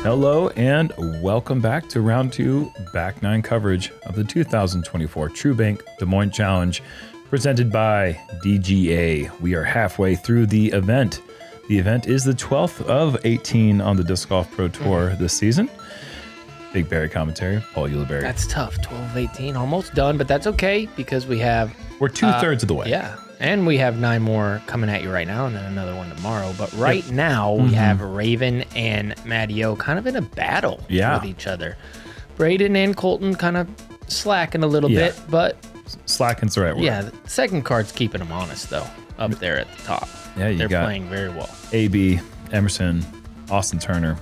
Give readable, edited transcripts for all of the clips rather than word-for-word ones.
Hello and welcome back to round 2 back 9 coverage of the 2024 True Bank Des Moines Challenge presented by DGA. We are halfway through the event. The event is the 12th of 18 on the Disc Golf Pro Tour this season. BigBarri commentary, Paul Ulibarri. That's tough. 12-18, almost done, but that's okay because we're 2/3 of the way. Yeah, and we have 9 more coming at you right now, and then another one tomorrow. But right now we have Raven and Matteo kind of in a battle with each other. Braeden and Colten kind of slacking a little bit, but slacking's the right word. Yeah, the second card's keeping them honest though, up there at the top. Yeah, they're playing very well. AB, Emerson, Austin Turner,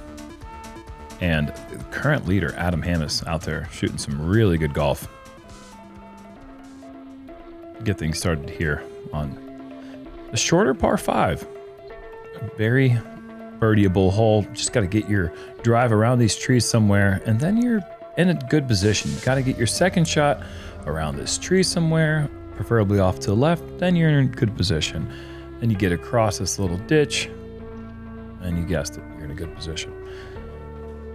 and the current leader, Adam Hammis, out there shooting some really good golf. Get things started here on the shorter par 5. A very birdieable hole. Just got to get your drive around these trees somewhere, and then you're in a good position. You got to get your second shot around this tree somewhere, preferably off to the left. Then you're in a good position. Then you get across this little ditch, and you guessed it, you're in a good position.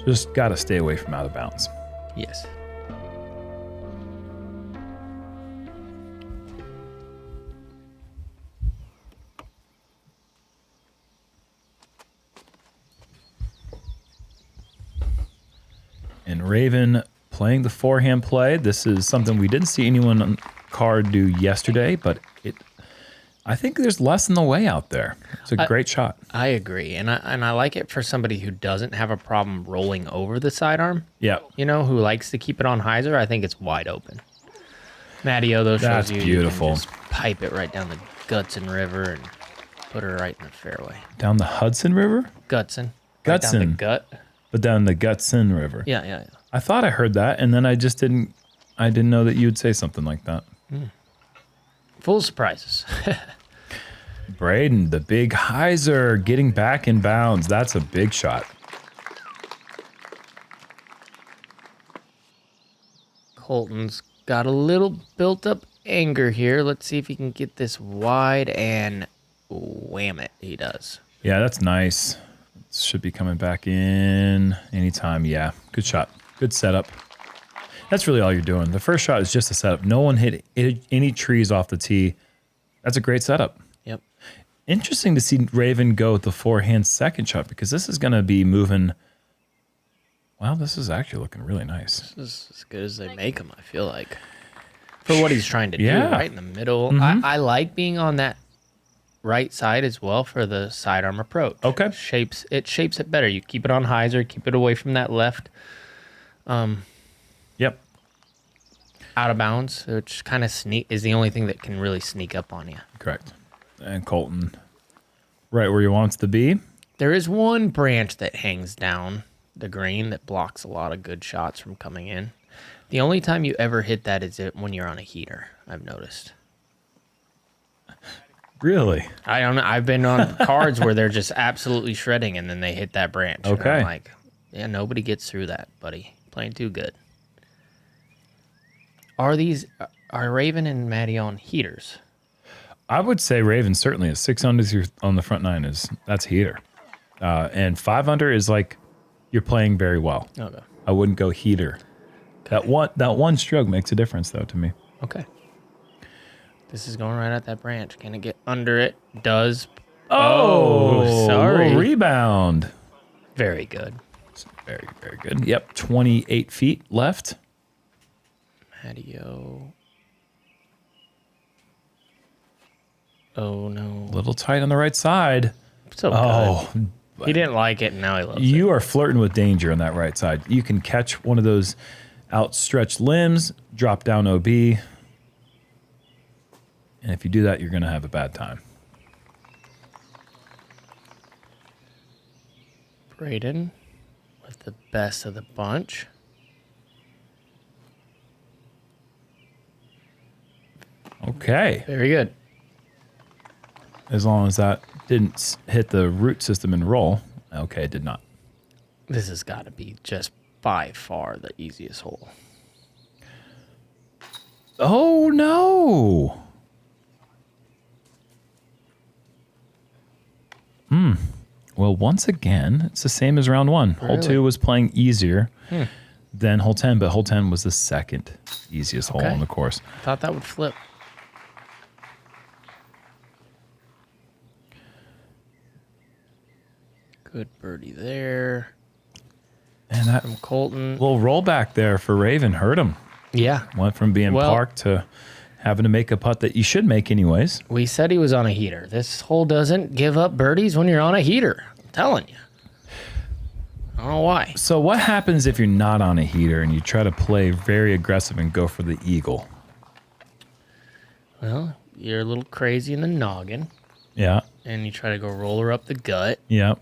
Just got to stay away from out of bounds. Yes. And Raven playing the forehand play. This is something we didn't see anyone on card do yesterday, but I think there's less in the way out there. It's a great shot. I agree, and I like it for somebody who doesn't have a problem rolling over the sidearm. Yeah, you know, who likes to keep it on hyzer. I think it's wide open. Matteo, though, shows you beautiful. You can just pipe it right down the Gutson River and put her right in the fairway. Down the Hudson River? Gutson. Gutson. Right down the gut. But down the Gutson River. Yeah. I thought I heard that, and then I didn't know that you'd say something like that. Full of surprises. Braeden, the big hyzer, getting back in bounds. That's a big shot. Colton's got a little built-up anger here. Let's see if he can get this wide and wham it. He does. Yeah, that's nice. Should be coming back in anytime. Yeah, good shot. Good setup. That's really all you're doing. The first shot is just a setup. No one hit any trees off the tee. That's a great setup. Yep. Interesting to see Raven go with the forehand second shot because this is going to be moving. Wow, this is actually looking really nice. This is as good as they make him, I feel like. For what he's trying to do, right in the middle. I like being on that right side as well for the sidearm approach. Okay. It shapes it better. You keep it on hyzer, keep it away from that left. Yep. Out of bounds, which kind of is the only thing that can really sneak up on you. Correct. And Colten, right where he wants to be. There is one branch that hangs down the green that blocks a lot of good shots from coming in. The only time you ever hit that is when you're on a heater, I've noticed. Really? I don't know. I've been on cards where they're just absolutely shredding and then they hit that branch. Okay. And I'm like, yeah, nobody gets through that, buddy. Playing too good. Are Raven and Maddie on heaters? I would say Raven certainly is 6 under on the front 9 that's heater. And 5 under is like you're playing very well. Okay. I wouldn't go heater. Okay. That one stroke makes a difference though to me. Okay. This is going right at that branch. Can it get under it? Does. Oh, sorry. Rebound. Very good. Very, very good. Yep, 28 feet left. Matteo. Oh, no. A little tight on the right side. So good. He didn't like it, and now he loves it. You are flirting with danger on that right side. You can catch one of those outstretched limbs, drop down OB. And if you do that, you're going to have a bad time. Braeden with the best of the bunch. Okay. Very good. As long as that didn't hit the root system and roll. Okay, it did not. This has got to be just by far the easiest hole. Oh, no. Well, once again, it's the same as round 1. Hole 2 was playing easier than hole 10, but hole 10 was the second easiest hole on the course. Thought that would flip. Good birdie there. And that from Colten. Little rollback there for Raven hurt him. Yeah. Went from being parked to having to make a putt that you should make anyways. We said he was on a heater. This hole doesn't give up birdies when you're on a heater. I'm telling you. I don't know why. So what happens if you're not on a heater and you try to play very aggressive and go for the eagle? Well, you're a little crazy in the noggin. Yeah. And you try to go roller up the gut. Yep.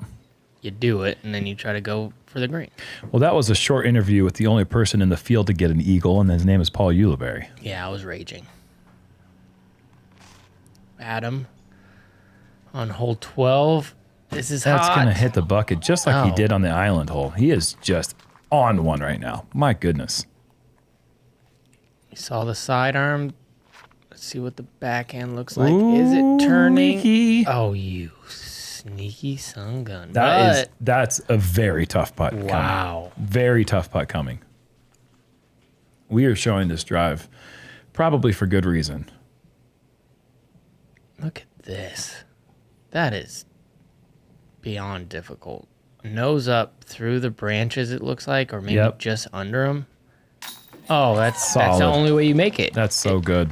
You do it, and then you try to go for the green. Well, that was a short interview with the only person in the field to get an eagle, and his name is Paul Ulibarri. Yeah, I was raging. Adam on hole 12. This is That's hot. going to hit the bucket just like he did on the island hole. He is just on one right now. My goodness. You saw the sidearm. Let's see what the backhand looks like. Is it turning? Leaky. Oh, you sneaky son gun. That's a very tough putt. Wow. Coming. Very tough putt coming. We are showing this drive probably for good reason. Look at this. That is beyond difficult. Nose up through the branches, it looks like, or maybe just under them. Oh, that's the only way you make it. That's so good.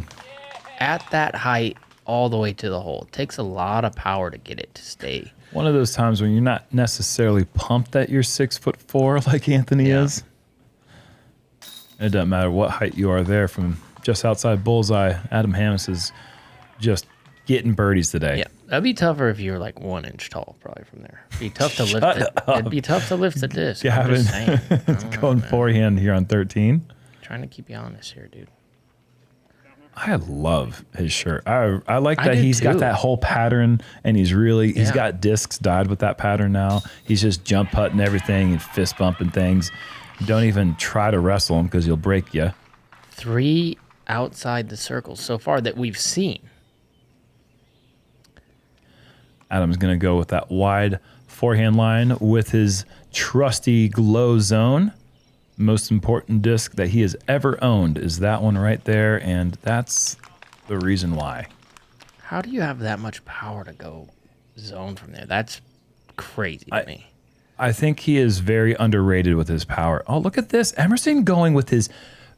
At that height, all the way to the hole. It takes a lot of power to get it to stay. One of those times when you're not necessarily pumped that you're 6'4" like Anthony is. It doesn't matter what height you are there from just outside bullseye. Adam Hammis is just getting birdies today. Yeah, that'd be tougher if you were like 1 inch tall, probably from there. It'd be tough to lift it. It'd be tough to lift the disc. Gavin, it's going forehand here on 13. Trying to keep you honest here, dude. I love his shirt. I like that he's got that whole pattern, and he's got discs dyed with that pattern now. He's just jump putting everything and fist bumping things. Don't even try to wrestle him because he'll break you. 3 outside the circle so far that we've seen. Adam's going to go with that wide forehand line with his trusty glow zone. Most important disc that he has ever owned is that one right there, and that's the reason why. How do you have that much power to go zone from there? That's crazy to me. I think he is very underrated with his power. Oh, look at this. Emerson going with his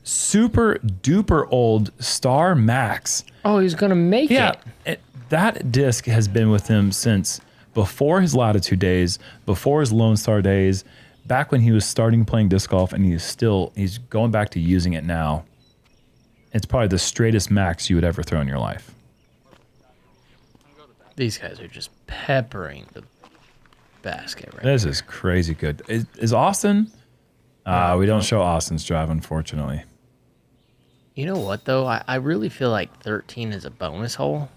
super duper old Star Max. Oh, he's going to make it. That disc has been with him since before his Latitude days, before his Lone Star days, back when he was starting playing disc golf, and he's going back to using it now. It's probably the straightest Max you would ever throw in your life. These guys are just peppering the basket right This is crazy good. Is Austin? We don't show Austin's drive, unfortunately. You know what, though? I really feel like 13 is a bonus hole.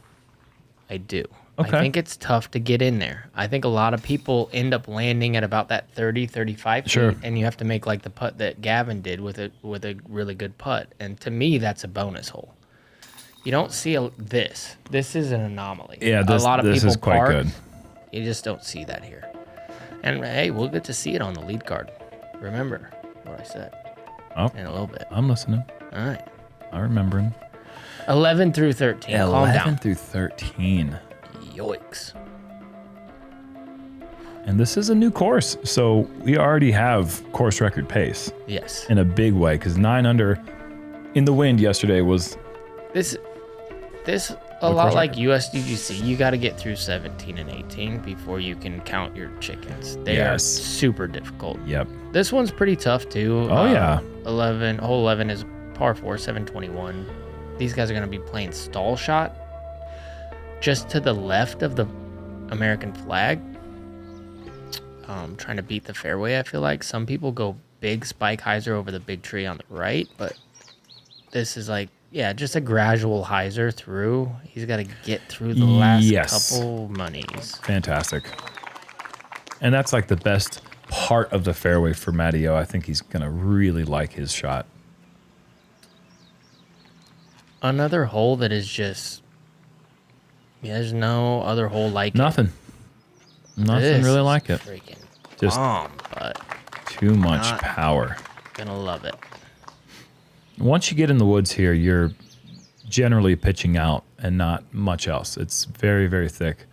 I do. Okay. I think it's tough to get in there. I think a lot of people end up landing at about that 30, 35 feet, and you have to make like the putt that Gavin did with a really good putt. And to me, that's a bonus hole. You don't see this. This is an anomaly. Yeah, a lot of this people is quite park. good. You just don't see that here. And hey, we'll get to see it on the lead card. Remember what I said in a little bit. I'm listening. All right. I'm remembering. 11 through 13. Calm down. 11 through 13. Yoicks. And this is a new course, so we already have course record pace. Yes. In a big way, because 9 under in the wind yesterday was... This a lot like USDGC. You got to get through 17 and 18 before you can count your chickens. They are super difficult. Yep. This one's pretty tough, too. Oh, yeah. Hole 11 is par 4, 721. These guys are going to be playing stall shot just to the left of the American flag. Trying to beat the fairway, I feel like. Some people go big spike hyzer over the big tree on the right, but this is like, just a gradual hyzer through. He's got to get through the last couple monies. Fantastic. And that's like the best part of the fairway for Matteo. I think he's going to really like his shot. Another hole that is just... there's no other hole like Nothing. it. Nothing really like it. Freaking Just bomb, but too much power. Gonna love it. Once you get in the woods here, you're generally pitching out and not much else. It's very, very thick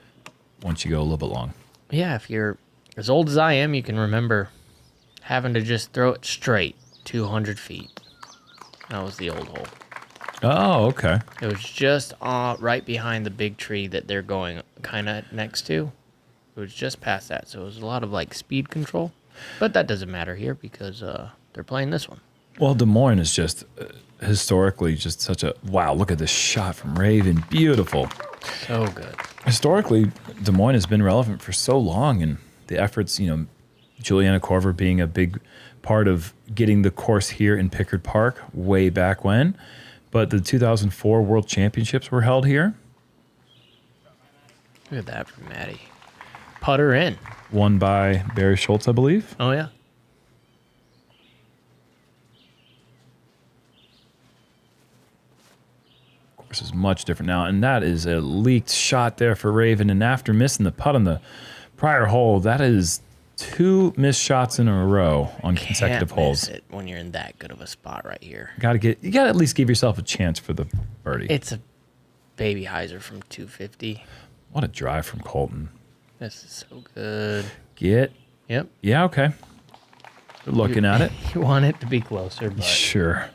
once you go a little bit long. Yeah, if you're as old as I am, you can remember having to just throw it straight 200 feet. That was the old hole. Oh, okay. It was just right behind the big tree that they're going kind of next to. It was just past that, so it was a lot of like speed control. But that doesn't matter here because they're playing this one. Well, Des Moines is just historically just such a wow. Look at this shot from Raven, beautiful. So good. Historically, Des Moines has been relevant for so long, and the efforts, Juliana Corver being a big part of getting the course here in Pickard Park way back when. But the 2004 World Championships were held here. Look at that from Maddie. Putter in. Won by Barry Schultz, I believe. Oh, yeah. Course is much different now, and that is a leaked shot there for Raven. And after missing the putt on the prior hole, that is 2 missed shots in a row on consecutive holes. Miss it when you're in that good of a spot right here. You gotta at least give yourself a chance for the birdie. It's a baby hyzer from 250. What a drive from Colten. This is so good. Yep. Yeah. Okay. Good looking at it. You want it to be closer, but Sure.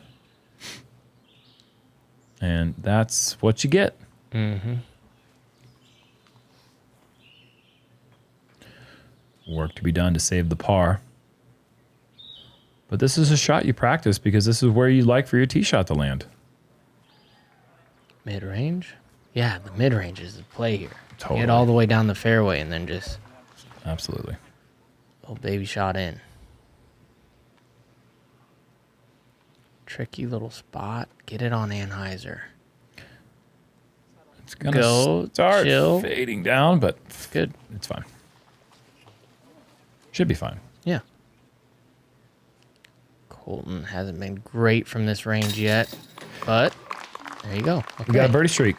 And that's what you get. Mm-hmm. Work to be done to save the par. But this is a shot you practice because this is where you like for your tee shot to land. Mid-range? Yeah, the mid-range is the play here. Totally. Get all the way down the fairway and then just... Absolutely. Little baby shot in. Tricky little spot. Get it on Anheuser. It's going to start chill. fading down, but Good. It's fine. Should be fine. Yeah. Colten hasn't been great from this range yet, but there you go. Okay. We got a birdie streak.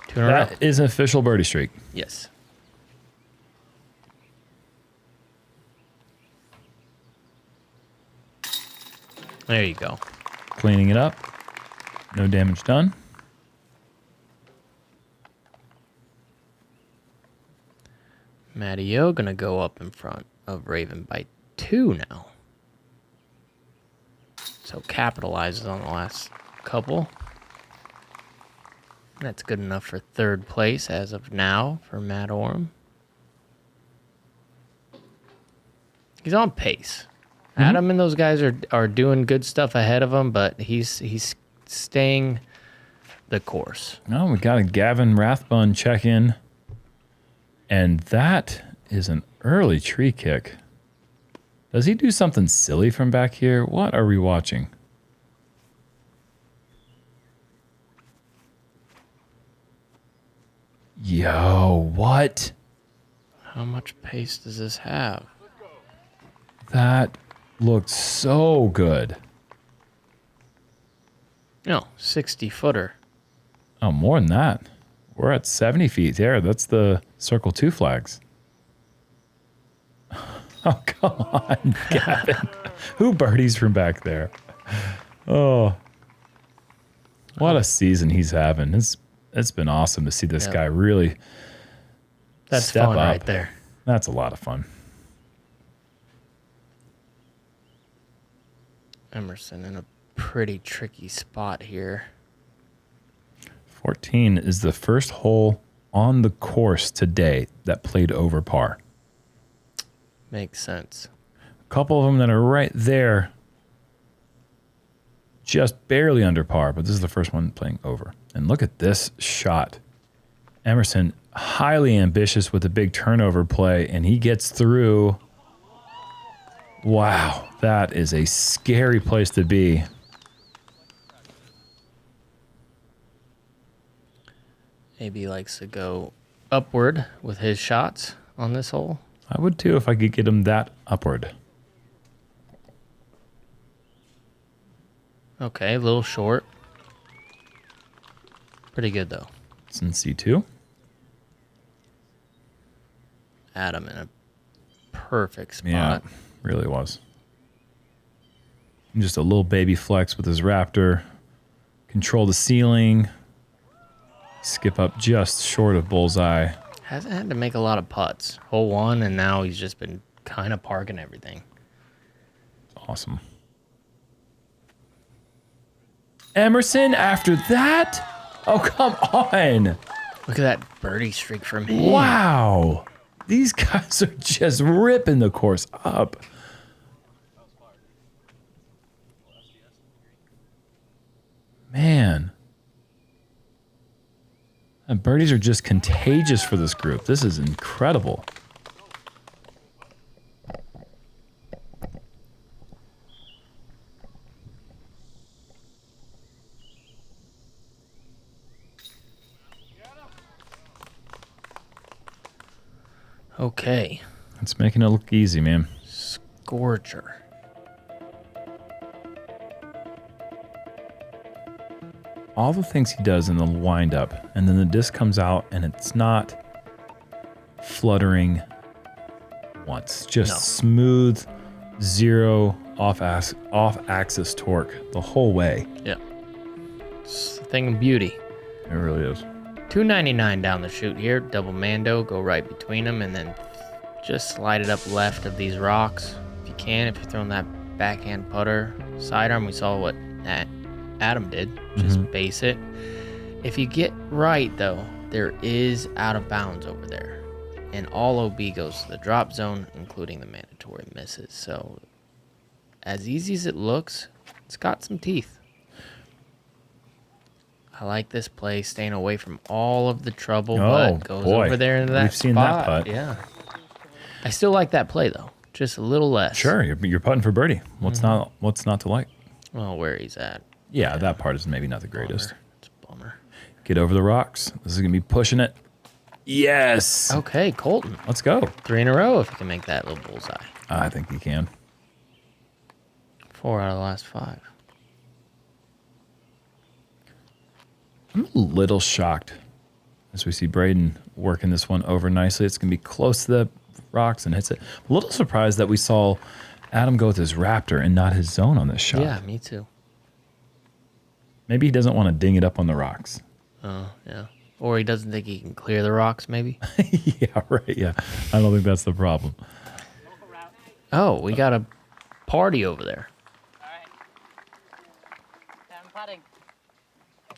2 in a row. That is an official birdie streak. Yes. There you go. Cleaning it up. No damage done. Matty O gonna go up in front of Raven by 2 now. So capitalizes on the last couple. That's good enough for 3rd place as of now for Matt Orum. He's on pace. Adam and those guys are doing good stuff ahead of him, but he's staying the course. Oh, we got a Gavin Rathbun check in. And that is an early tree kick. Does he do something silly from back here? What are we watching? Yo, what? How much pace does this have? That looked so good. No, 60-footer. Oh, more than that. We're at 70 feet there. That's the circle 2 flags. Oh, come on, Gavin. Who birdies from back there? Oh, what a season he's having. It's been awesome to see this guy really That's step fun up. right there. That's a lot of fun. Emerson in a pretty tricky spot here. 14 is the first hole on the course today that played over par. Makes sense. A couple of them that are right there, just barely under par, but this is the first one playing over. And look at this shot. Emerson, highly ambitious with a big turnover play, and he gets through. Wow, that is a scary place to be. Maybe he likes to go upward with his shots on this hole. I would too if I could get him that upward. Okay, a little short. Pretty good, though. It's in C2. Adam in a perfect spot. Yeah, really was. Just a little baby flex with his Raptor. Control the ceiling. Skip up just short of bullseye. Hasn't had to make a lot of putts. Hole 1, and now he's just been kind of parking everything. Awesome. Emerson after that? Oh, come on. Look at that birdie streak from him. Wow. These guys are just ripping the course up. Man. And birdies are just contagious for this group. This is incredible. Okay. It's making it look easy, man. Scorcher. All the things he does in the wind-up, and then the disc comes out, and it's not fluttering once. Just smooth, zero off-axis torque the whole way. Yeah. It's a thing of beauty. It really is. 299 down the chute here. Double Mando. Go right between them, and then just slide it up left of these rocks. If you can, if you're throwing that backhand putter. Sidearm, we saw what that Adam did. Just base it. If you get right, though, there is out of bounds over there. And all OB goes to the drop zone, including the mandatory misses. So, as easy as it looks, it's got some teeth. I like this play, staying away from all of the trouble, but goes over there into that We've seen that putt. Yeah. I still like that play, though. Just a little less. Sure, you're putting for birdie. What's not to like? Well, where he's at. Yeah, that part is maybe not the greatest. Bummer. It's a bummer. Get over the rocks. This is going to be pushing it. Yes. Okay, Colten. Let's go. 3 in a row if you can make that little bullseye. I think he can. 4 out of the last 5. I'm a little shocked as we see Braeden working this one over nicely. It's going to be close to the rocks and hits it. A little surprised that we saw Adam go with his Raptor and not his zone on this shot. Yeah, me too. Maybe he doesn't want to ding it up on the rocks. Oh, yeah. Or he doesn't think he can clear the rocks, maybe? Yeah, right. Yeah. I don't think that's the problem. Oh, we got a party over there. All right. I'm putting.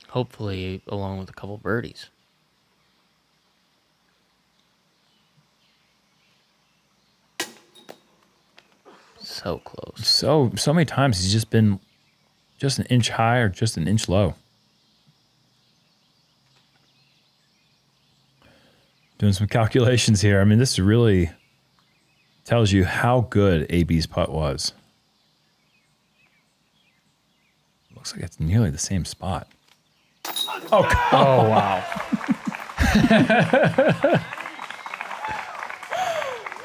Hopefully, along with a couple birdies. So close. So many times he's just been just an inch high or just an inch low. Doing some calculations here. I mean, this really tells you how good AB's putt was. Looks like it's nearly the same spot. Oh, wow.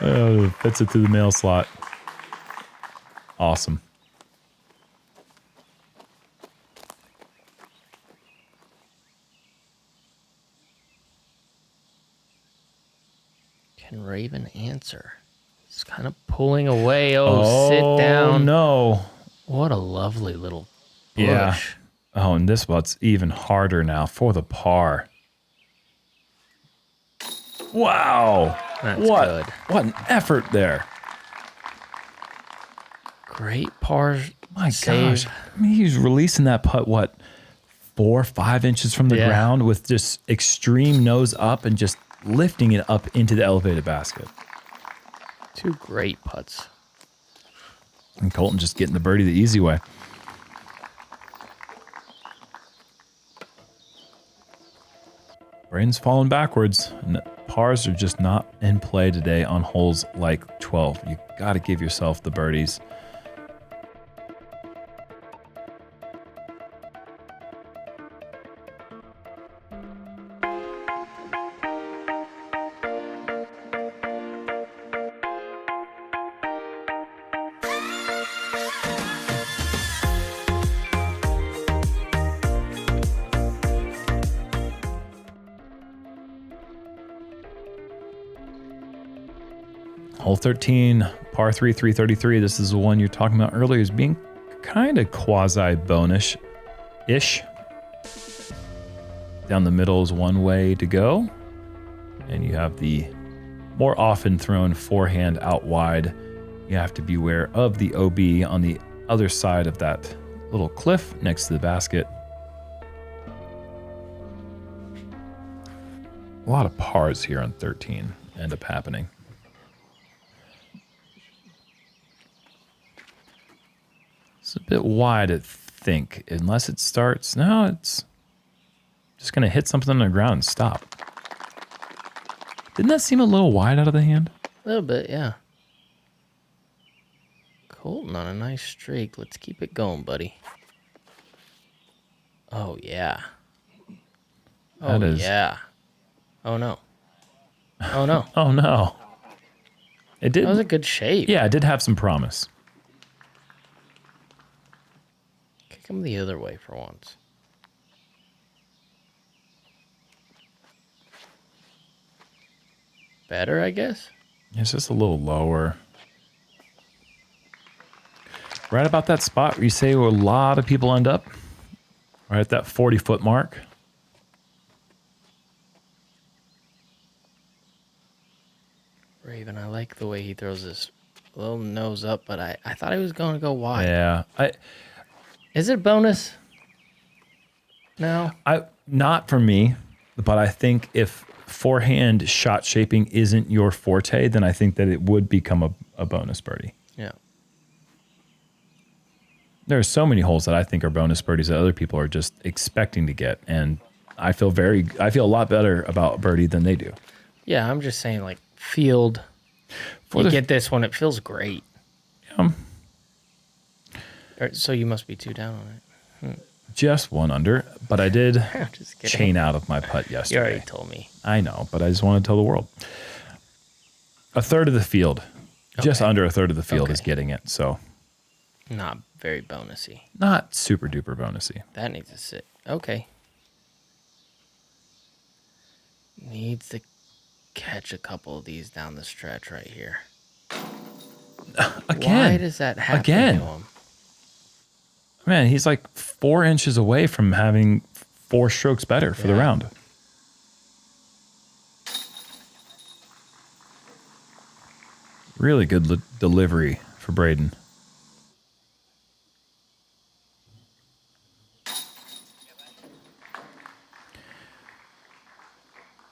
Oh, fits it through the mail slot. Awesome. Can Raven answer? He's kind of pulling away. Oh, sit down. Oh, no. What a lovely little bush. Yeah. Oh, and this one's even harder now for the par. Wow. That's good. good. What an effort there. Great par. My save. gosh. I mean, he's releasing that putt, 4 or 5 inches from the ground with just extreme nose up and just lifting it up into the elevated basket. 2 great putts. And Colten just getting the birdie the easy way. Braden's falling backwards, and pars are just not in play today on holes like 12. You got to give yourself the birdies. Hole 13, par 3, 333. This is the one you're talking about earlier, is being kind of quasi-bonus-ish. Down the middle is one way to go. And you have the more often thrown forehand out wide. You have to beware of the OB on the other side of that little cliff next to the basket. A lot of pars here on 13 end up happening. It's a bit wide, I think, unless it starts. No, it's just going to hit something on the ground and stop. Didn't that seem a little wide out of the hand? A little bit, yeah. Colten on a nice streak. Let's keep it going, buddy. Oh, yeah. Oh, yeah. Oh, no. Oh, no. Oh, no. It did. That was a good shape. Yeah, it did have some promise. Kick him the other way for once. Better, I guess? It's just a little lower. Right about that spot where you say where a lot of people end up. Right at that 40-foot mark. Raven, I like the way he throws his little nose up, but I thought he was going to go wide. Yeah. Is it a bonus? No. Not for me, but I think if forehand shot shaping isn't your forte, then I think that it would become a bonus birdie. Yeah. There are so many holes that I think are bonus birdies that other people are just expecting to get, and I feel a lot better about birdie than they do. Yeah, I'm just saying, like, field. Get this one, it feels great. So you must be 2 down on it. Just 1 under, but I did Just kidding. chain out of my putt yesterday. You already told me. I know, but I just want to tell the world. A third of the field, just under a third of the field is getting it, so. Not very bonusy. Not super duper bonusy. That needs to sit. Okay. Needs to catch a couple of these down the stretch right here. Again. Why does that happen to him? Man, he's like 4 inches away from having 4 strokes better for the round. Really good delivery for Braeden.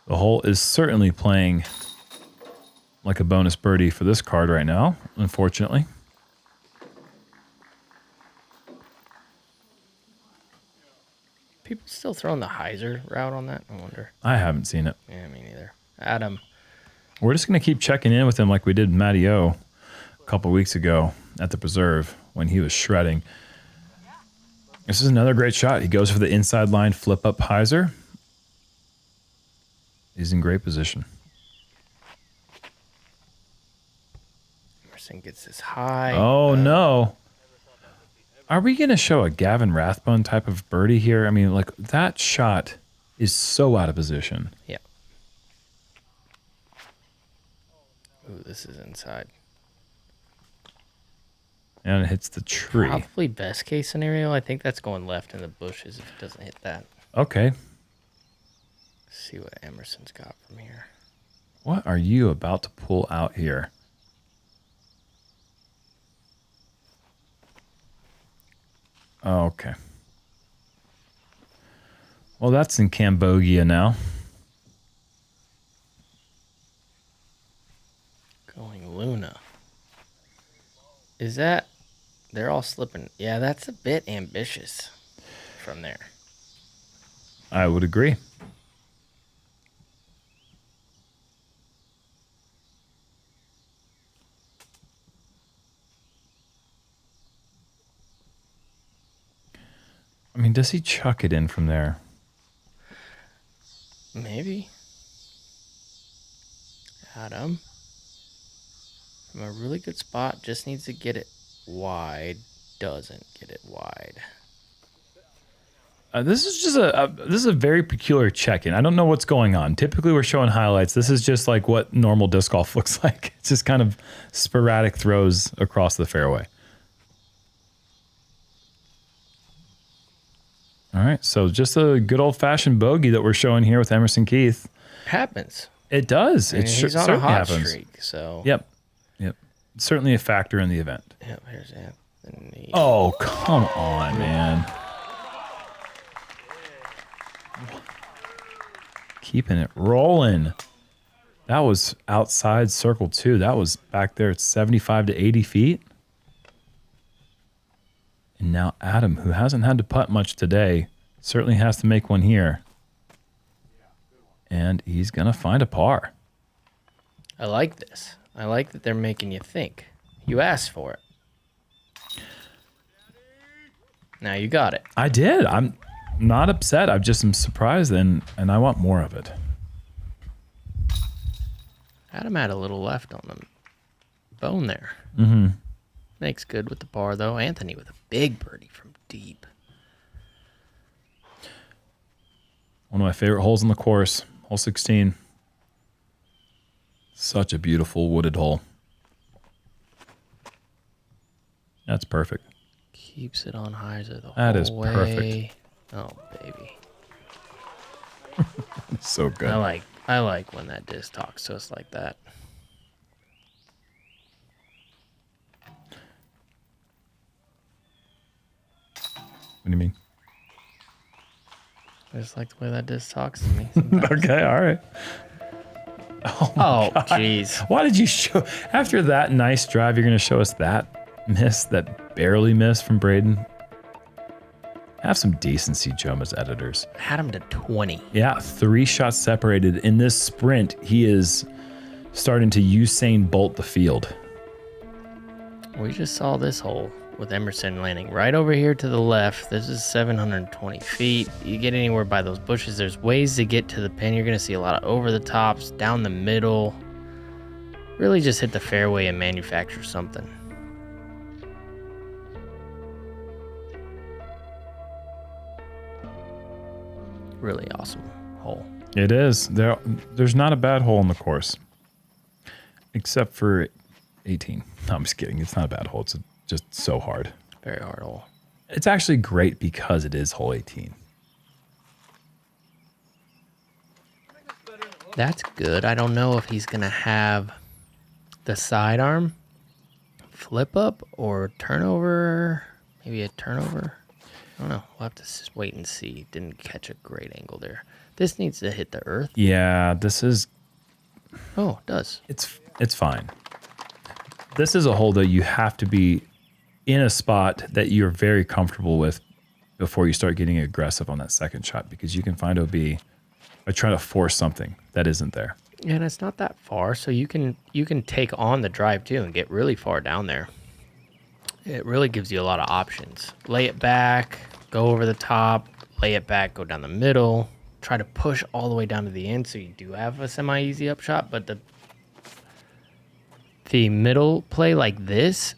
The hole is certainly playing like a bonus birdie for this card right now, unfortunately. People still throwing the hyzer route on that? I wonder. I haven't seen it. Yeah, me neither. Adam. We're just going to keep checking in with him like we did Matty O a couple weeks ago at the preserve when he was shredding. This is another great shot. He goes for the inside line flip up hyzer. He's in great position. Emerson gets this high. Oh, no. Are we going to show a Gavin Rathbone type of birdie here? I mean, like, that shot is so out of position. Yeah. Ooh, this is inside. And it hits the tree. Probably best case scenario. I think that's going left in the bushes if it doesn't hit that. Okay. Let's see what Emerson's got from here. What are you about to pull out here? Oh, okay. Well, that's in Cambodia now. Going Luna. Is that... They're all slipping. Yeah, that's a bit ambitious from there. I would agree. I mean, does he chuck it in from there? Maybe. Adam. From a really good spot, just needs to get it wide. Doesn't get it wide. This is just this is a very peculiar check-in. I don't know what's going on. Typically, we're showing highlights. This is just like what normal disc golf looks like. It's just kind of sporadic throws across the fairway. All right, so just a good old-fashioned bogey that we're showing here with Emerson Keith. Happens. It does. It he's on a hot streak, so. Yep. It's certainly a factor in the event. Yep, here's Anthony. Oh, come on, man. Keeping it rolling. That was outside circle 2. That was back there at 75 to 80 feet. And now Adam, who hasn't had to putt much today, certainly has to make one here. And he's going to find a par. I like this. I like that they're making you think. You asked for it. Now you got it. I did. I'm not upset. I just am surprised, and I want more of it. Adam had a little left on the bone there. Mm-hmm. Makes good with the par, though. Anthony with a big birdie from deep. One of my favorite holes in the course, hole 16. Such a beautiful wooded hole. That's perfect. Keeps it on hyzer the that whole is way. Perfect. Oh, baby. So good. I like when that disc talks to us like that. What do you mean? I just like the way that disc talks to me sometimes. Okay, all right. Oh, jeez. Why did you show... After that nice drive, you're going to show us that miss, that barely miss from Braeden? Have some decency, Jomez editors. Had him to 20. Yeah, 3 shots separated. In this sprint, he is starting to Usain Bolt the field. We just saw this hole with Emerson landing right over here to the left. This is 720 feet. You get anywhere by those bushes, there's ways to get to the pin. You're going to see a lot of over the tops, down the middle. Really just hit the fairway and manufacture something. Really awesome hole. It is. There's not a bad hole in the course. Except for 18. No, I'm just kidding. It's not a bad hole. It's just so hard. Very hard hole. It's actually great because it is hole 18. That's good. I don't know if he's going to have the sidearm flip up or turnover. Maybe a turnover. I don't know. We'll have to just wait and see. Didn't catch a great angle there. This needs to hit the earth. Yeah, this is... Oh, it does. It's fine. This is a hole that you have to be in a spot that you're very comfortable with before you start getting aggressive on that second shot, because you can find OB by trying to force something that isn't there. And it's not that far, so you can take on the drive too and get really far down there. It really gives you a lot of options. Lay it back, go over the top, lay it back, go down the middle, try to push all the way down to the end so you do have a semi-easy up shot, but the middle play like this,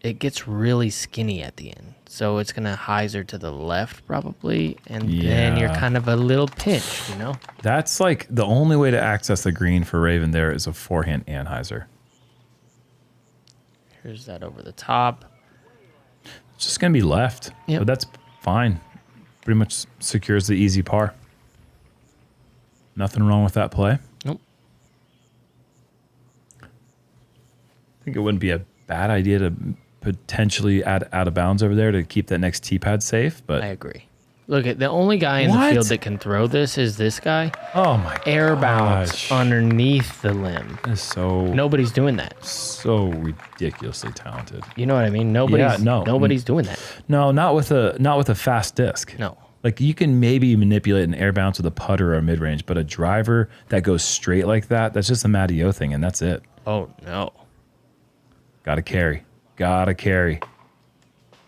it gets really skinny at the end. So it's going to hyzer to the left probably, and then you're kind of a little pinch, you know? That's like the only way to access the green for Raven there is a forehand and hyzer. Here's that over the top. It's just going to be left, but that's fine. Pretty much secures the easy par. Nothing wrong with that play. Nope. I think it wouldn't be a bad idea to potentially add out of bounds over there to keep that next tee pad safe, but I agree. Look, at the only guy in the field that can throw this is this guy. Oh my Air bounce underneath the limb. That is so... Nobody's doing that. So ridiculously talented. You know what I mean? Nobody's doing that. No, not with a fast disc. No. Like you can maybe manipulate an air bounce with a putter or a mid-range, but a driver that goes straight like that, that's just a Matty O thing, and that's it. Oh, no. Gotta carry.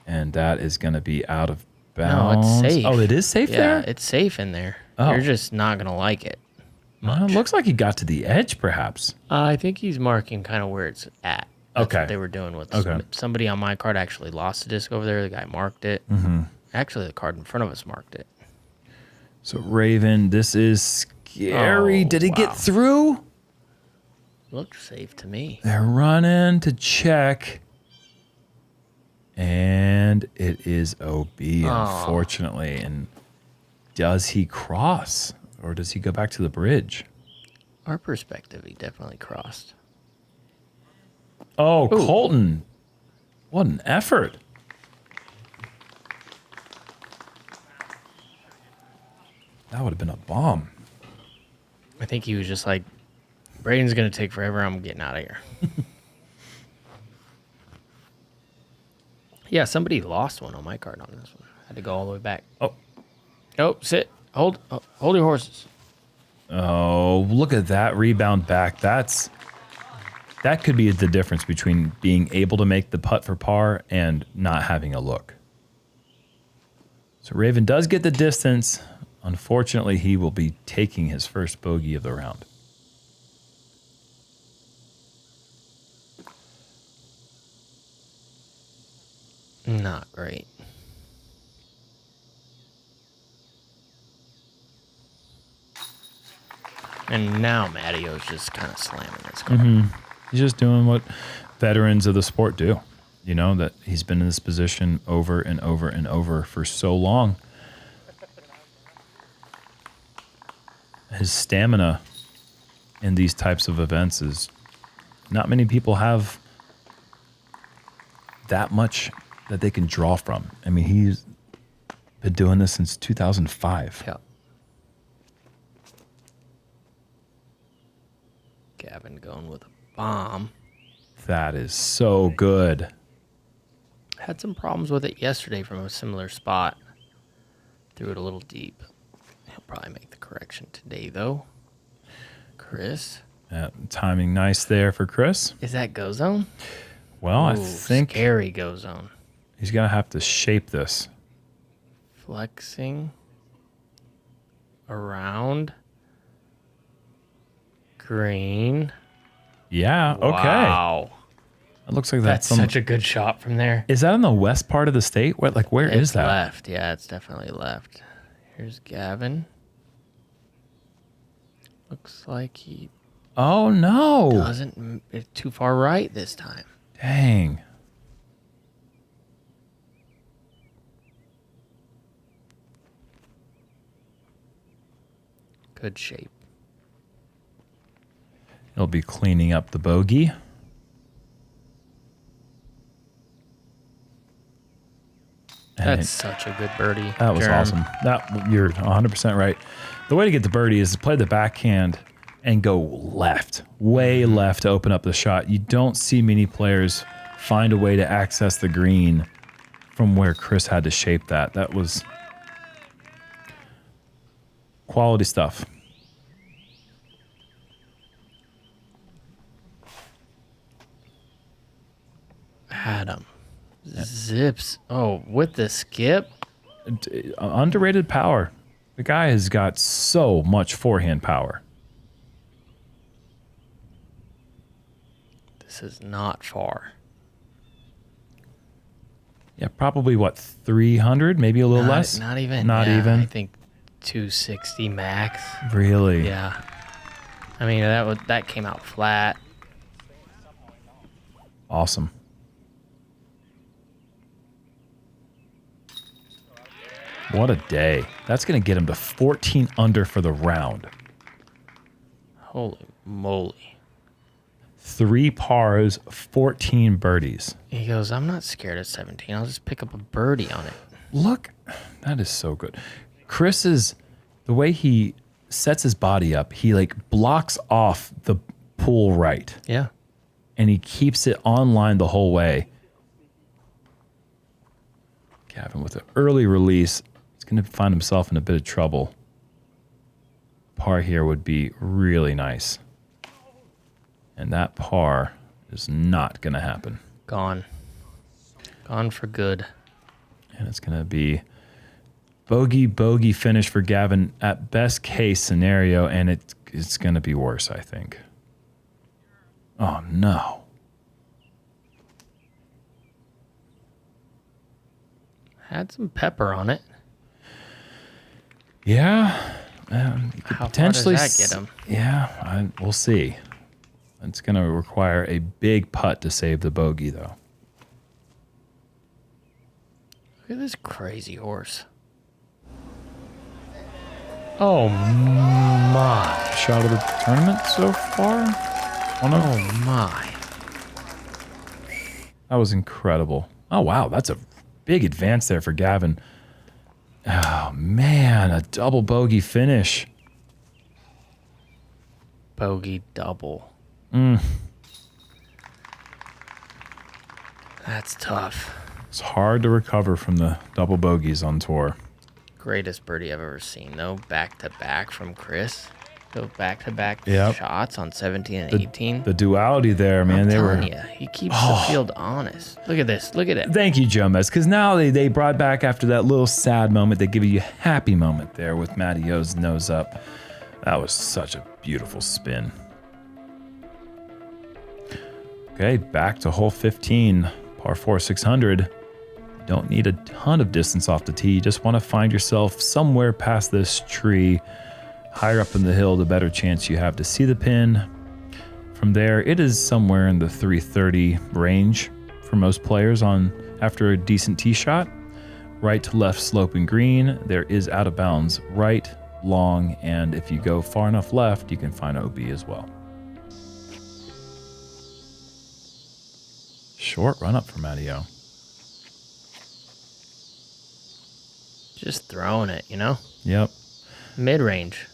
And that is going to be out of bounds. No, it's safe. Oh, it is safe there? Yeah, it's safe in there. Oh. You're just not going to like it. It looks like he got to the edge, perhaps. I think he's marking kind of where it's at. That's what they were doing with somebody on my card actually lost a disc over there. The guy marked it. Mm-hmm. Actually, the card in front of us marked it. So Raven, this is scary. Oh, Did he get through? Looks safe to me. They're running to check. And it is OB, unfortunately. And does he cross? Or does he go back to the bridge? Our perspective, he definitely crossed. Oh, Colten. What an effort. That would have been a bomb. I think he was just like, Braden's going to take forever. I'm getting out of here. Yeah, somebody lost one on my card on this one. Had to go all the way back. Oh, sit. Hold your horses. Oh, look at that rebound back. That could be the difference between being able to make the putt for par and not having a look. So Raven does get the distance. Unfortunately, he will be taking his first bogey of the round. Not great. And now Mattio's just kind of slamming this car. He's just doing what veterans of the sport do. You know, that he's been in this position over and over and over for so long. His stamina in these types of events is not many people have that much that they can draw from. I mean, he's been doing this since 2005. Yeah. Gavin going with a bomb. That is so good. Had some problems with it yesterday from a similar spot. Threw it a little deep. He'll probably make the correction today, though. Chris. Timing nice there for Chris. Is that go zone? Well, Ooh, I think scary go zone. he's going to have to shape this. Flexing around green. Yeah, okay. Wow. It looks like That's such a good shot from there. Is that in the west part of the state? Where is It's that? left. Yeah, it's definitely left. Here's Gavin. Looks like he Oh, no. doesn't. It's too far right this time. Dang. Good shape. He'll be cleaning up the bogey. That's such a good birdie. That was Jerm. awesome. You're 100% right. The way to get the birdie is to play the backhand and go left, way left to open up the shot. You don't see many players find a way to access the green from where Chris had to shape that. That was quality stuff. Adam. Zips. Oh, with the skip? Underrated power. The guy has got so much forehand power. This is not far. Yeah, probably what, 300, maybe a little less? Not even. Not yeah, even. I think 260 max. Really? Yeah. I mean, that came out flat. Awesome. What a day. That's going to get him to 14 under for the round. Holy moly. 3 pars, 14 birdies. He goes, I'm not scared of 17. I'll just pick up a birdie on it. Look, that is so good. Chris's, the way he sets his body up, he like blocks off the pool right. Yeah. And he keeps it on line the whole way. Gavin with an early release. He's going to find himself in a bit of trouble. Par here would be really nice. And that par is not going to happen. Gone. Gone for good. And it's going to be bogey finish for Gavin at best case scenario. And it's going to be worse, I think. Oh, no. Had some pepper on it. Yeah. You could How potentially far does that get him? Yeah, we'll see. It's going to require a big putt to save the bogey, though. Look at this crazy horse. Oh my. Shot of the tournament so far? Oh my. That was incredible. Oh, wow. That's a big advance there for Gavin. Oh, man. A double bogey finish. Bogey double. That's tough. It's hard to recover from the double bogeys on tour. Greatest birdie I've ever seen, though. Back to back from Chris. Those back to back shots on 17 and 18. The duality there, man. I'm telling you, he keeps the field honest. Look at this. Look at it. Thank you, Jomez, because now they brought back after that little sad moment. They give you a happy moment there with Matty O's nose up. That was such a beautiful spin. Okay, back to hole 15, par 4, 600. Don't need a ton of distance off the tee. You just want to find yourself somewhere past this tree. Higher up in the hill, the better chance you have to see the pin. From there, it is somewhere in the 330 range for most players after a decent tee shot. Right to left sloping green. There is out of bounds right, long, and if you go far enough left, you can find OB as well. Short run up for Matty O. Just throwing it, you know? Yep. Mid-range.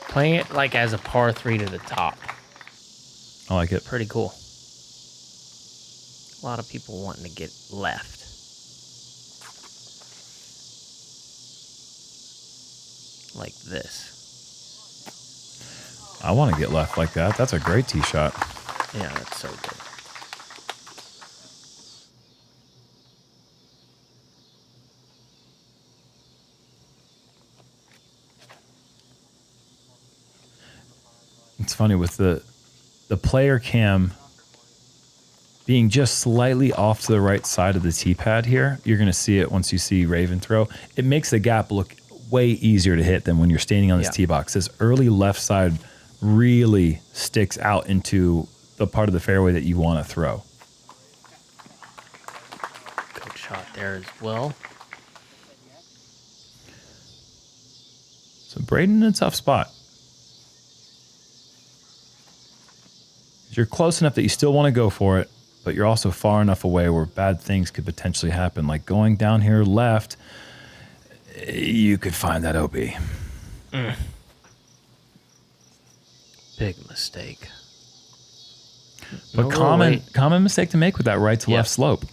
Playing it like as a par 3 to the top. I like it. Pretty cool. A lot of people wanting to get left. Like this. I want to get left like that. That's a great tee shot. Yeah, that's so good. It's funny with the player cam being just slightly off to the right side of the tee pad here. You're going to see it once you see Raven throw. It makes the gap look way easier to hit than when you're standing on this tee box. This early left side really sticks out into the part of the fairway that you want to throw. Good shot there as well. So Braeden in a tough spot. You're close enough that you still want to go for it, but you're also far enough away where bad things could potentially happen. Like going down here left, you could find that OB. Big mistake. But common mistake to make with that right to left slope.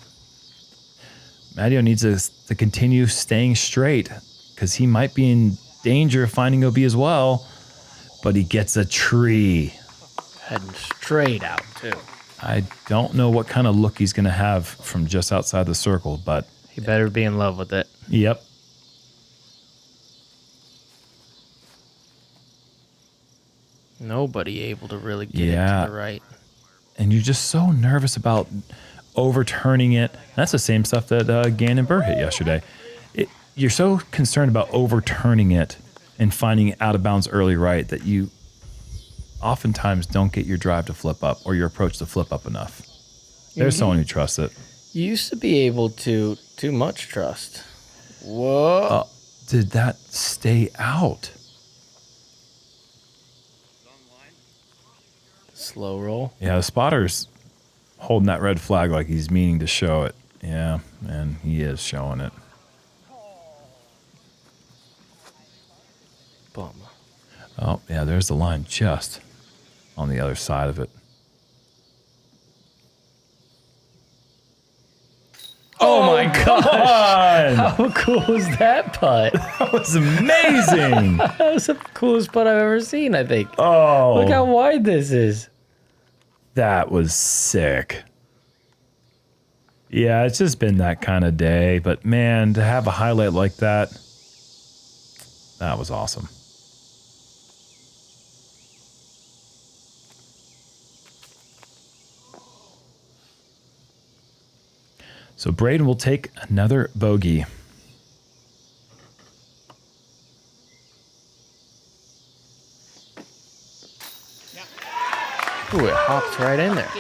Matty needs to continue staying straight because he might be in danger of finding OB as well, but he gets a tree. Heading straight out, too. I don't know what kind of look he's going to have from just outside the circle, but... He better be in love with it. Yep. Nobody able to really get it to the right. And you're just so nervous about overturning it. That's the same stuff that Gannon Burr hit yesterday. You're so concerned about overturning it and finding out of bounds early right that you oftentimes don't get your drive to flip up or your approach to flip up enough. There's someone who trusts it. You used to be able to too much trust. Whoa. Did that stay out? Slow roll. Yeah, the spotter's holding that red flag like he's meaning to show it. Yeah, and he is showing it. Bum. Oh, yeah, there's the line just on the other side of it. Oh my gosh. How cool was that putt? That was amazing. That was the coolest putt I've ever seen, I think. Oh. Look how wide this is. That was sick. Yeah, it's just been that kind of day. But, man, to have a highlight like that, that was awesome. So Braeden will take another bogey. Ooh, it hops right in there.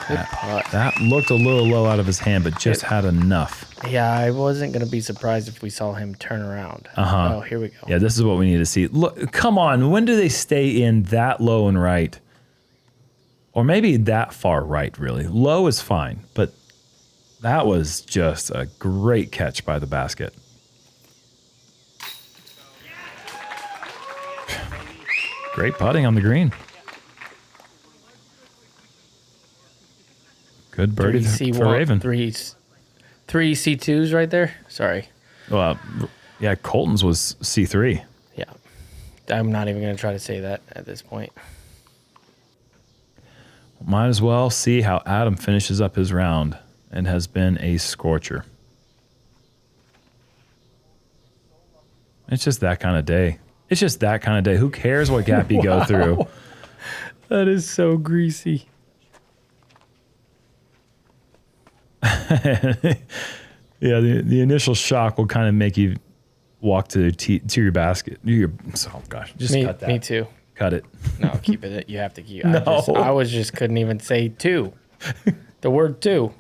Good putt. That looked a little low out of his hand, but just had enough. Yeah, I wasn't going to be surprised if we saw him turn around. Oh, here we go. Yeah, this is what we need to see. Look, come on. When do they stay in that low and right? Or maybe that far right, really. Low is fine, but that was just a great catch by the basket. Great putting on the green. Good birdie for Raven. Three C2s right there. Sorry. Well, yeah, Colten's was C3. Yeah. I'm not even going to try to say that at this point. Might as well see how Adam finishes up his round and has been a scorcher. It's just that kind of day. It's just that kind of day. Who cares what gap you go through? That is so greasy. Yeah, the initial shock will kind of make you walk to your basket. Oh gosh, just cut that. Me too. Cut it. No, keep it. You have to keep. No. I just couldn't even say two. The word two.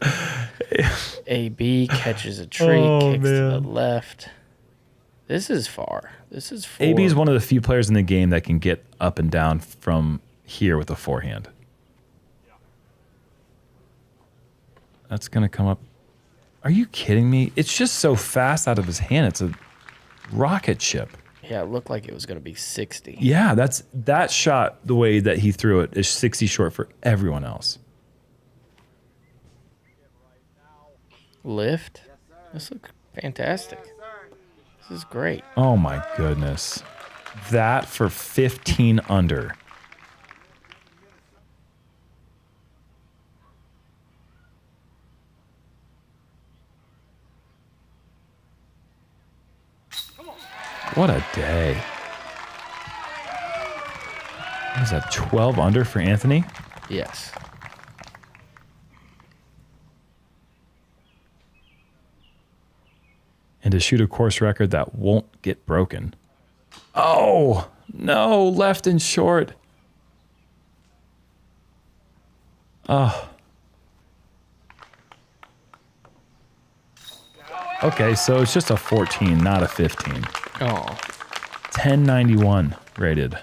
AB catches a tree, kicks to the left. This is far. This is four. AB is one of the few players in the game that can get up and down from here with a forehand. That's going to come up. Are you kidding me? It's just so fast out of his hand. It's a rocket ship. Yeah, it looked like it was going to be 60. Yeah, that shot, the way that he threw it, is 60 short for everyone else. Lift. This looks fantastic. This is great. Oh my goodness. That for 15 under. What a day. What is that, 12 under for Anthony? Yes. And to shoot a course record that won't get broken. Oh, no, left and short. Oh. Okay, so it's just a 14, not a 15. Oh. 1091 rated.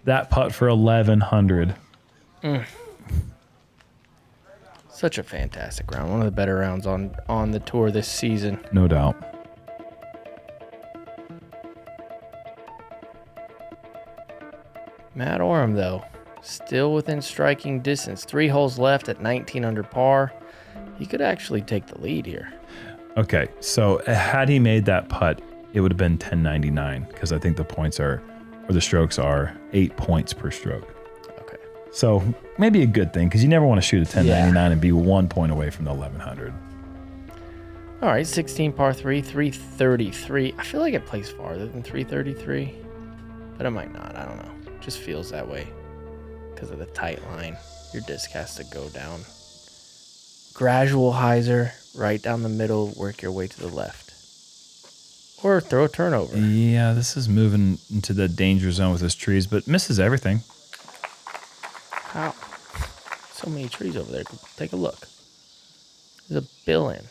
That putt for 1100. Such a fantastic round. One of the better rounds on the tour this season. No doubt. Matt Orum, though, still within striking distance. 3 holes left at 19 under par. He could actually take the lead here. Okay, so had he made that putt, it would have been 1099 because I think the points are, or the strokes are 8 points per stroke. Okay. So maybe a good thing because you never want to shoot a 1099 and be 1 point away from the 1100. All right, 16 par 3, 333. I feel like it plays farther than 333, but it might not. I don't know. It just feels that way because of the tight line. Your disc has to go down. Gradual hyzer, right down the middle, work your way to the left. Or throw a turnover. Yeah, this is moving into the danger zone with his trees, but misses everything. How? So many trees over there. Take a look. There's a bill in.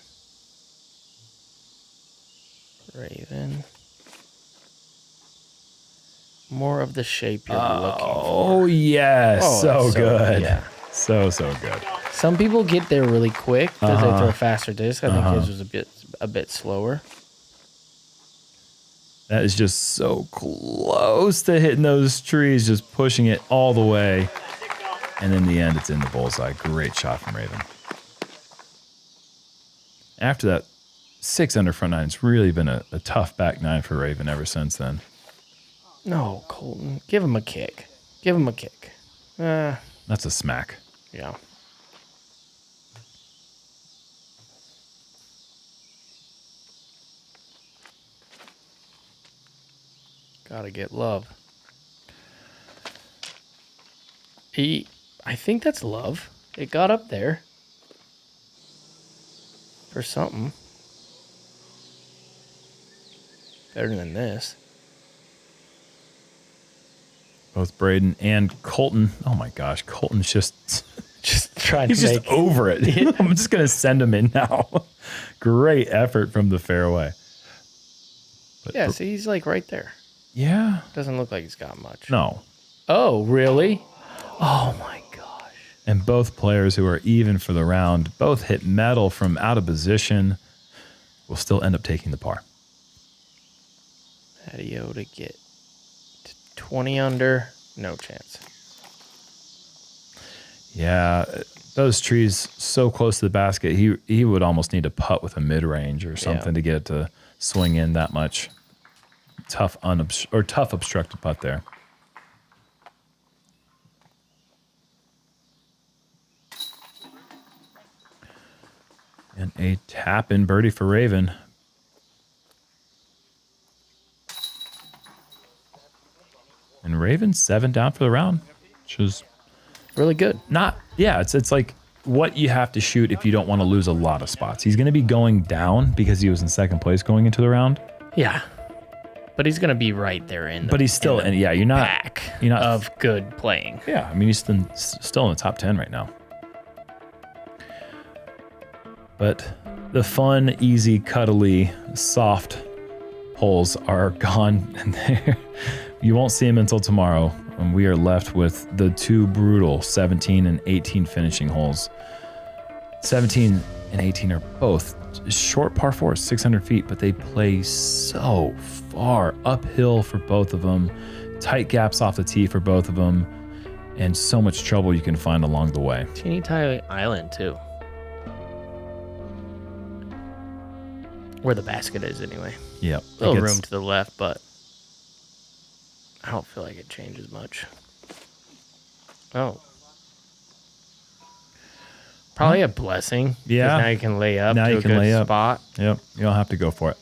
Raven. More of the shape you're looking for. Oh, yes. Oh, so good. Yeah. So good. Some people get there really quick because they throw a faster disc. I think his was a bit slower. That is just so close to hitting those trees, just pushing it all the way. And in the end, it's in the bullseye. Great shot from Raven. After that 6 under front nine, it's really been a tough back nine for Raven ever since then. No, Colten. Give him a kick. Give him a kick. That's a smack. Yeah. Gotta get love. I think that's love. It got up there. For something. Better than this. Both Braeden and Colten. Oh my gosh, Colten's just trying he's to just over it. I'm just gonna send him in now. Great effort from the fairway. But yeah, see, he's like right there. Yeah. Doesn't look like he's got much. No. Oh, really? Oh my gosh. And both players who are even for the round both hit metal from out of position. Will still end up taking the par. Patio to get to 20 under, no chance. Yeah, those trees so close to the basket, he would almost need to putt with a mid-range or something to get it to swing in that much. Tough obstructed putt there. And a tap-in birdie for Raven. And Raven's 7 down for the round, which is really good. It's like what you have to shoot if you don't want to lose a lot of spots. He's going to be going down because he was in second place going into the round. Yeah. But he's going to be right there in the But he's still you're not pack of good playing. Yeah, I mean he's still in the top 10 right now. But the fun, easy, cuddly, soft holes are gone, and you won't see them until tomorrow. And we are left with the two brutal 17 and 18 finishing holes. 17 and 18 are both short par fours, 600 feet, but they play so far uphill for both of them. Tight gaps off the tee for both of them, and so much trouble you can find along the way. Teeny tiny island too. Where the basket is anyway. Yep. A little room to the left, but I don't feel like it changes much. Oh. Probably a blessing. Yeah. Now you can lay up now to you a can good lay up. spot. Yep. You don't have to go for it.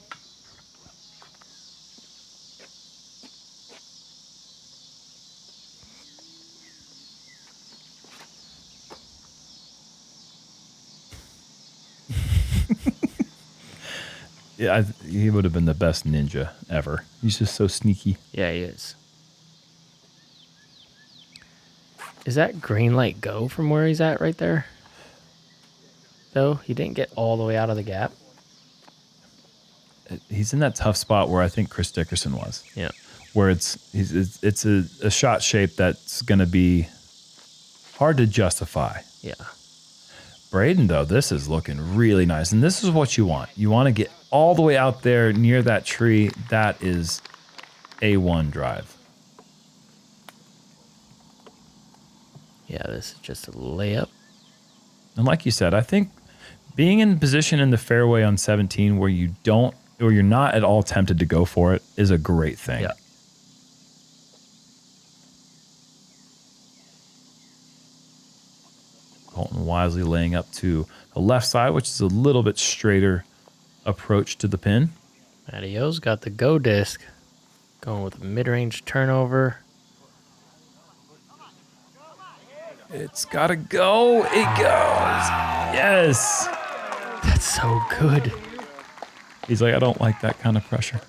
Yeah, he would have been the best ninja ever. He's just so sneaky. Yeah, he is. Is that green light go from where he's at right there? Though he didn't get all the way out of the gap. He's in that tough spot where I think Chris Dickerson was. Yeah. Where it's a shot shape that's going to be hard to justify. Yeah. Braeden, though, this is looking really nice. And this is what you want. You want to get all the way out there near that tree. That is A1 drive. Yeah, this is just a layup. And like you said, I think being in position in the fairway on 17 where you're not at all tempted to go for it is a great thing. Yeah. Colten wisely laying up to the left side, which is a little bit straighter approach to the pin. Matteo's got the go disc. Going with a mid-range turnover. It's got to go. It goes. Wow. Yes. That's so good. He's like, I don't like that kind of pressure.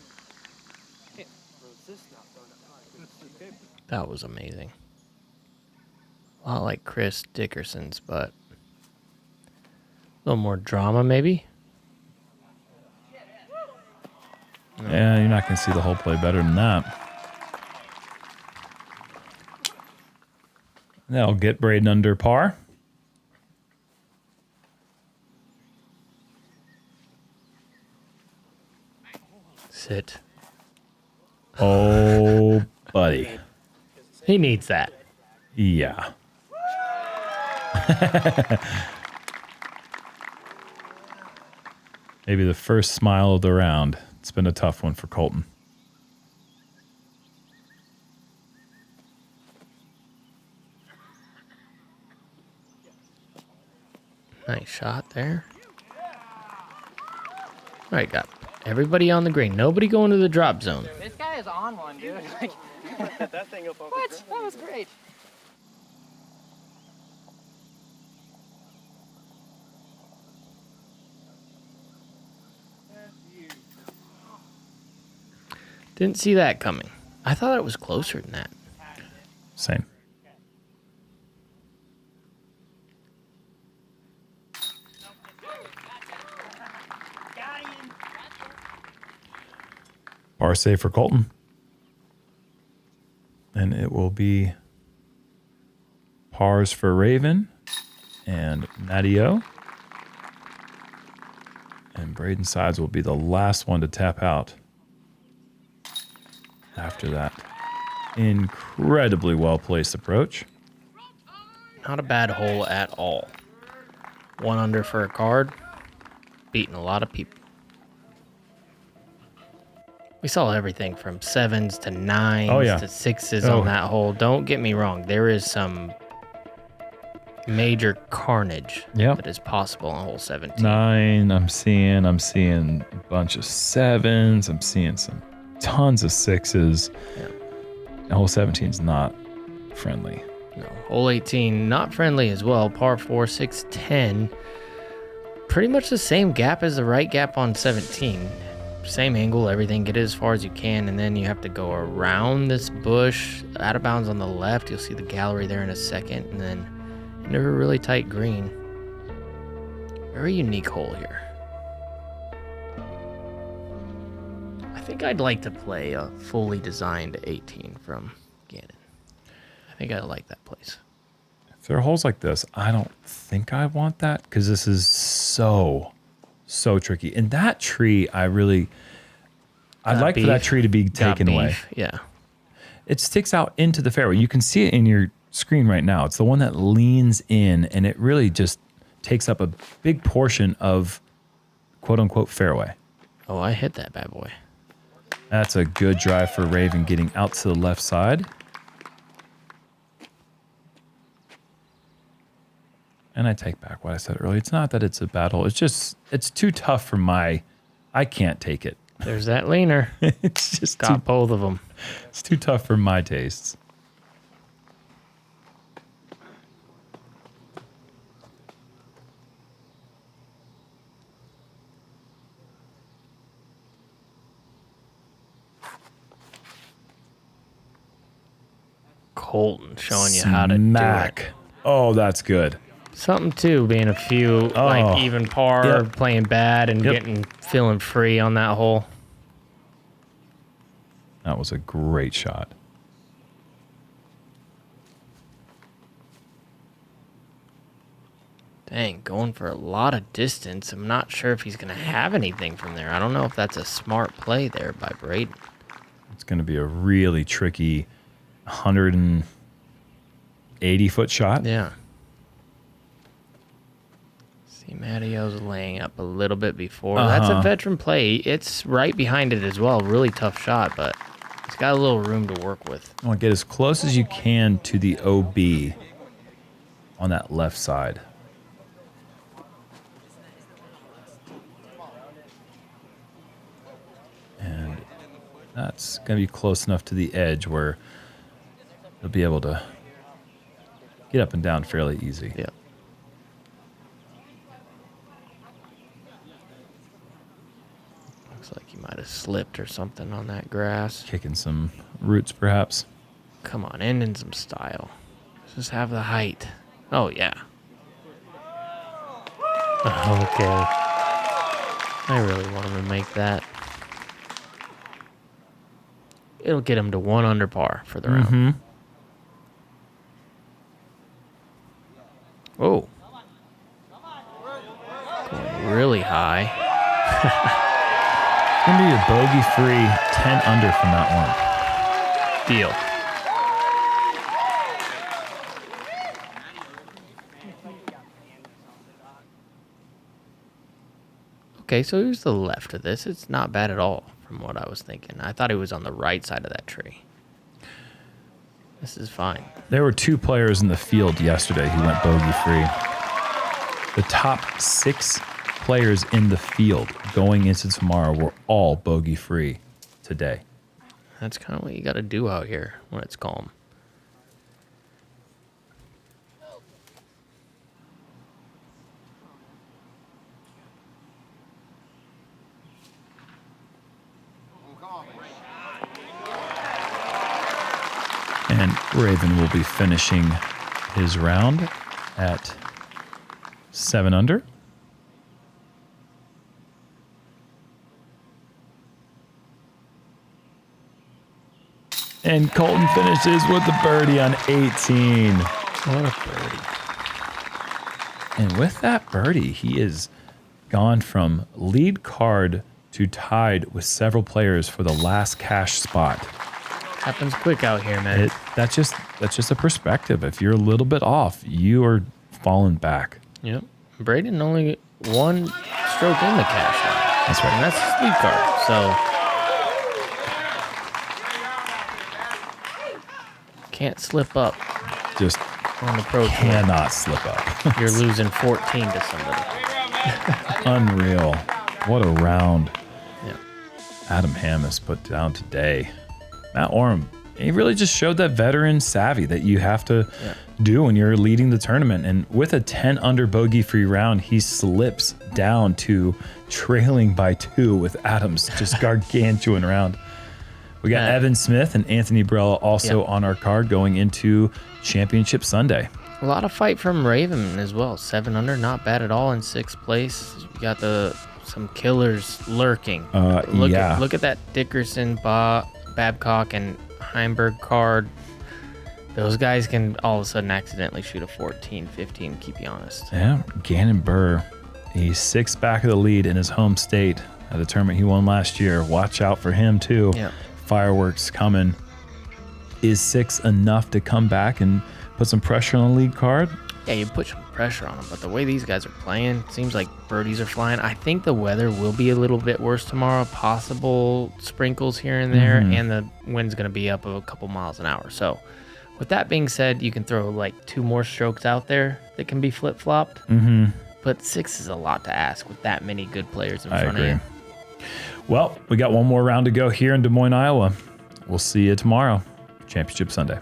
That was amazing. A lot like Chris Dickerson's, but a little more drama maybe. No. Yeah, you're not going to see the whole play better than that. That'll get Braeden under par. Sit. Oh, buddy. He needs that. Yeah. Maybe the first smile of the round. It's been a tough one for Colten. Nice shot there. All right, got everybody on the green. Nobody going to the drop zone. This guy is on one, dude. Like, that thing will focus. what? That was great. Didn't see that coming. I thought it was closer than that. Same. Par save for Colten. And it will be pars for Raven and Matty-O. And Braeden sides will be the last one to tap out. After that incredibly well-placed approach. Not a bad hole at all. 1 under for a card. Beating a lot of people. We saw everything from 7s to 9s to 6s on that hole. Don't get me wrong. There is some major carnage that is possible on hole 17. 9, I'm seeing a bunch of 7s. I'm seeing some tons of 6s. Yeah. And hole 17 is not friendly. No. Hole 18, not friendly as well. Par 4, 6, 10. Pretty much the same gap as the right gap on 17. Same angle, everything. Get it as far as you can, and then you have to go around this bush, out of bounds on the left. You'll see the gallery there in a second, and then into a really tight green. Very unique hole here. I think I'd like to play a fully designed 18 from Gannon. I think I like that place. If there are holes like this, I don't think I want that because this is so tricky. And that tree, I'd like for that tree to be taken away. Yeah. It sticks out into the fairway. You can see it in your screen right now. It's the one that leans in, and it really just takes up a big portion of quote-unquote fairway. Oh, I hit that bad boy. That's a good drive for Raven getting out to the left side. And I take back what I said earlier. It's not that it's a bad hole. It's just, it's too tough for I can't take it. There's that leaner. It's just got both of them. It's too tough for my tastes. Colten showing you how to do it. Oh, that's good. Something too, being a few like even par, playing bad and feeling free on that hole. That was a great shot. Dang, going for a lot of distance. I'm not sure if he's going to have anything from there. I don't know if that's a smart play there by Braeden. It's going to be a really tricky 180-foot shot. Yeah. See, Matty-O's laying up a little bit before. That's a veteran play. It's right behind it as well. Really tough shot, but he's got a little room to work with. I want to get as close as you can to the OB on that left side. And that's going to be close enough to the edge where they'll be able to get up and down fairly easy. Yeah. Looks like he might have slipped or something on that grass. Kicking some roots, perhaps. Come on, end in some style. Let's just have the height. Oh, yeah. Okay. I really want him to make that. It'll get him to 1 under par for the round. Oh. Going really high. It's going to be a bogey-free 10 under from that one. Deal. Okay, so here's the left of this. It's not bad at all from what I was thinking. I thought he was on the right side of that tree. This is fine. There were 2 players in the field yesterday who went bogey-free. The top 6 players in the field going into tomorrow were all bogey-free today. That's kind of what you got to do out here when it's calm. And Raven will be finishing his round at 7 under. And Colten finishes with the birdie on 18. What a birdie. And with that birdie, he is gone from lead card to tied with several players for the last cash spot. Happens quick out here, man. That's just a perspective. If you're a little bit off, you are falling back. Yep. Braeden only 1 stroke in the cash line. That's right. And that's his lead card. So can't slip up. Just on the pro tour. Cannot slip up. You're losing 14 to somebody. Unreal. What a round. Yeah. Adam Hammis put down today. Matt Orum, he really just showed that veteran savvy that you have to do when you're leading the tournament. And with a 10 under bogey free round, he slips down to trailing by 2 with Adam's just gargantuan round. We got Evan Smith and Anthony Brella also on our card going into Championship Sunday. A lot of fight from Raven as well. 7 under, not bad at all in 6th place. You got some killers lurking. Look at that Dickerson, Babcock, and Heimberg card. Those guys can all of a sudden accidentally shoot a 14, 15, keep you honest. Yeah, Gannon Burr, he's 6 back of the lead in his home state at the tournament he won last year. Watch out for him too. Yeah. Fireworks coming. Is 6 enough to come back and put some pressure on the lead card? Yeah, you put some pressure on them, but the way these guys are playing, seems like birdies are flying. I think the weather will be a little bit worse tomorrow. Possible sprinkles here and there, and the wind's going to be up a couple miles an hour. So with that being said, you can throw like 2 more strokes out there that can be flip-flopped. But 6 is a lot to ask with that many good players in front of you. Well, we got one more round to go here in Des Moines, Iowa. We'll see you tomorrow. Championship Sunday.